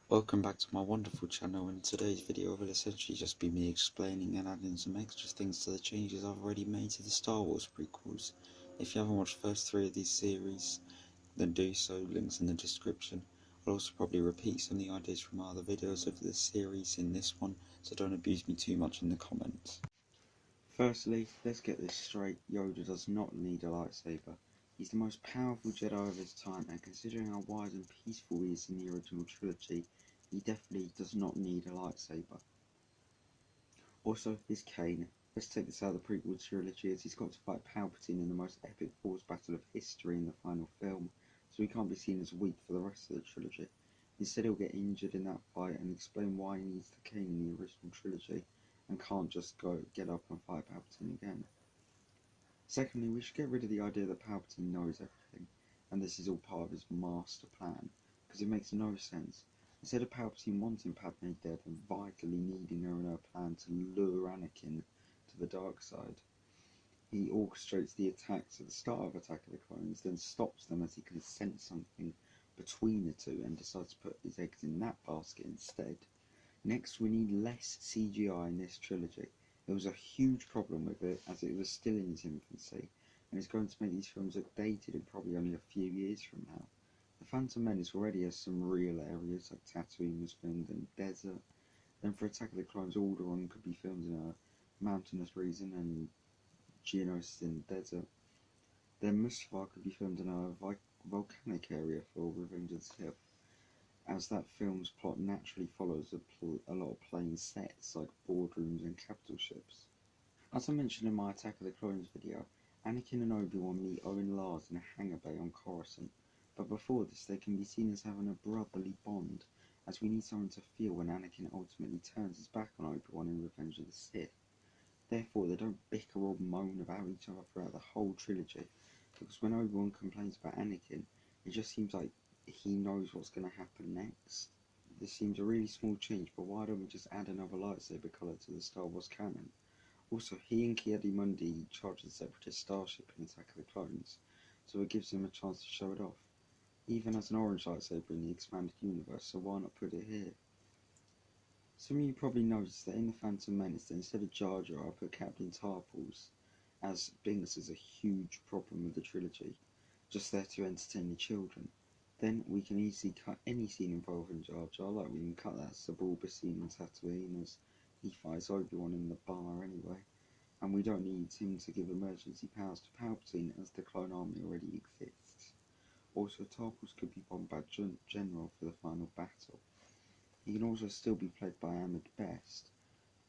Welcome back to my wonderful channel. In today's video will essentially just be me explaining and adding some extra things to the changes I've already made to the Star Wars prequels. If you haven't watched the first 3 of these series, then do so, links in the description. I'll also probably repeat some of the ideas from my other videos of this series in this one, so don't abuse me too much in the comments. Firstly, let's get this straight, Yoda does not need a lightsaber. He's the most powerful Jedi of his time, and considering how wise and peaceful he is in the original trilogy, he definitely does not need a lightsaber. Also, his cane. Let's take this out of the prequel trilogy, as he's got to fight Palpatine in the most epic Force battle of history in the final film, so he can't be seen as weak for the rest of the trilogy. Instead, he'll get injured in that fight and explain why he needs the cane in the original trilogy, and can't just go get up and fight Palpatine again. Secondly, we should get rid of the idea that Palpatine knows everything, and this is all part of his master plan, because it makes no sense. Instead of Palpatine wanting Padme dead and vitally needing her in her plan to lure Anakin to the dark side, he orchestrates the attacks at the start of Attack of the Clones, then stops them as he can sense something between the two and decides to put his eggs in that basket instead. Next, we need less CGI in this trilogy. There was a huge problem with it, as it was still in its infancy, and it's going to make these films look dated in probably only a few years from now. The Phantom Menace already has some real areas, like Tatooine was filmed in a desert. Then for Attack of the Clones, Alderaan could be filmed in a mountainous region, and Geonosis in the desert. Then Mustafar could be filmed in a volcanic area for Revenge of the Sith, as that film's plot naturally follows a lot of plain sets like boardrooms and capital ships. As I mentioned in my Attack of the Clones video, Anakin and Obi-Wan meet Owen Lars in a hangar bay on Coruscant, but before this they can be seen as having a brotherly bond, as we need someone to feel when Anakin ultimately turns his back on Obi-Wan in Revenge of the Sith. Therefore, they don't bicker or moan about each other throughout the whole trilogy, because when Obi-Wan complains about Anakin, it just seems like he knows what's going to happen next. This seems a really small change, but why don't we just add another lightsaber colour to the Star Wars canon? Also, he and Ki-Adi-Mundi charge the Separatist starship in Attack of the Clones, so it gives him a chance to show it off. He even has an orange lightsaber in the expanded universe, so why not put it here? Some of you probably noticed that in the Phantom Menace, instead of Jar Jar, I put Captain Tarpals, as Binks is a huge problem with the trilogy, just there to entertain the children. Then we can easily cut any scene involving Jar Jar, like we can cut that Sebulba scene in Tatooine as he fights Obi-Wan in the bar anyway, and we don't need him to give emergency powers to Palpatine as the clone army already exists. Also, Tarpals could be Bombad General for the final battle. He can also still be played by Ahmed Best,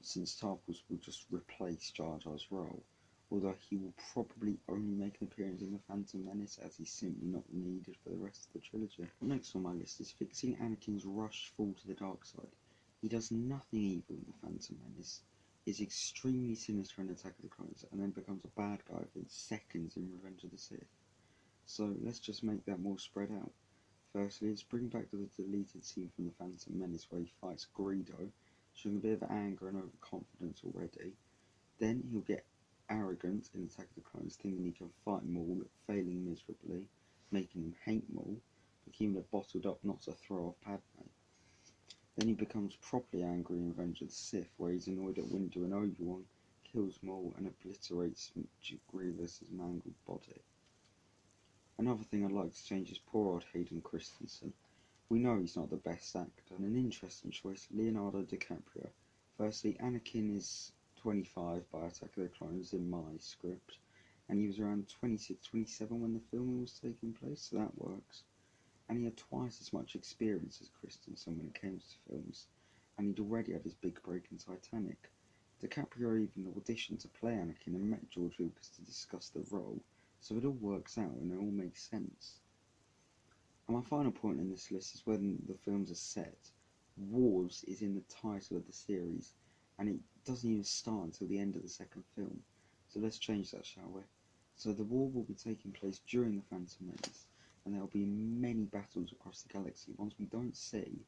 since Tarpals will just replace Jar Jar's role, although he will probably only make an appearance in the Phantom Menace, as he's simply not needed for the rest of the trilogy. Next on my list is fixing Anakin's rushed fall to the dark side. He does nothing evil in the Phantom Menace, is extremely sinister in Attack of the Clones, and then becomes a bad guy within seconds in Revenge of the Sith. So let's just make that more spread out. Firstly, let's bring back the deleted scene from the Phantom Menace where he fights Greedo, showing a bit of anger and overconfidence already. Then he'll get arrogant in Attack of the Clones, thinking he can fight Maul, failing miserably, making him hate Maul, but keeping it bottled up not to throw off Padme. Then he becomes properly angry in Revenge of the Sith, where he's annoyed at Windu and Obi-Wan, kills Maul and obliterates Grievous's mangled body. Another thing I'd like to change is poor old Hayden Christensen. We know he's not the best actor, and an interesting choice, Leonardo DiCaprio. Firstly, Anakin is 25 by Attack of the Clones in my script, and he was around 26, 27 when the filming was taking place, so that works. And he had twice as much experience as Christensen when it came to films, and he'd already had his big break in Titanic. DiCaprio even auditioned to play Anakin and met George Lucas to discuss the role, so it all works out and it all makes sense. And my final point in this list is when the films are set. Wars is in the title of the series, and it doesn't even start until the end of the second film. So let's change that, shall we? So the war will be taking place during the Phantom Menace, and there will be many battles across the galaxy, ones we don't see,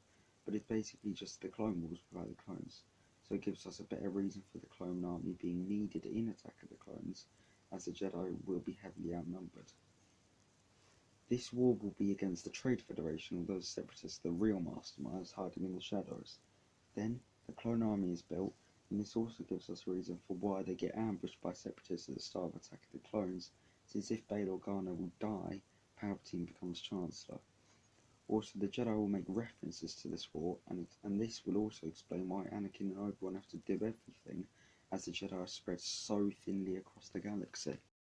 but it's basically just the Clone Wars without the clones. So it gives us a better reason for the clone army being needed in Attack of the Clones, as the Jedi will be heavily outnumbered. This war will be against the Trade Federation, although the Separatists are the real masterminds hiding in the shadows. Then, the clone army is built, and this also gives us a reason for why they get ambushed by Separatists at the start of attacking the clones, since if Bail Organa will die, Palpatine becomes Chancellor. Also, the Jedi will make references to this war, and this will also explain why Anakin and Obi-Wan have to do everything, as the Jedi are spread so thinly across the galaxy.